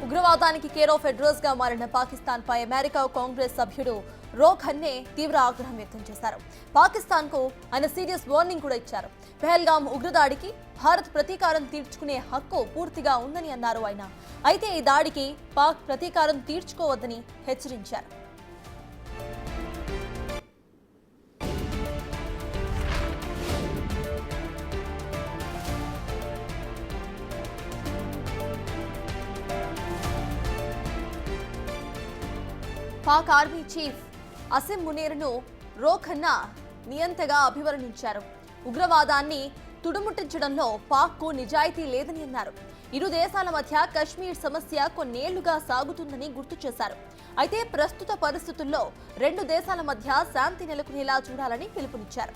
ఉగ్రవాదానికి care of address గా మారిన పాకిస్తాన్ పై America Congress సభ్యుడు రో ఖన్నే తీవ్ర ఆగ్రహం వ్యక్తం చేశారు. పాకిస్తాన్ కు ఆయన సీరియస్ వార్నింగ్ కూడా ఇచ్చారు. పెహల్గాం ఉగ్రదాడికి భారత్ ప్రతీకారం తీర్చుకునే హక్కు పూర్తిగా ఉందని అన్నారు ఆయన. అయితే ఈ దాడికి పాక్ ప్రతీకారం తీర్చుకోవద్దని హెచ్చరించారు. పాక్ ఆర్మీ చీఫ్ అసిమ్ మునీర్ను రో ఖన్నా నియంతగా అభివర్ణించారు. ఉగ్రవాదాన్ని తుడుముట్టించడంలో పాక్కు నిజాయితీ లేదని అన్నారు. ఇరు దేశాల మధ్య కశ్మీర్ సమస్య కొన్నేళ్లుగా సాగుతుందని గుర్తు చేశారు. అయితే ప్రస్తుత పరిస్థితుల్లో రెండు దేశాల మధ్య శాంతి నెలకొనేలా చూడాలని పిలుపునిచ్చారు.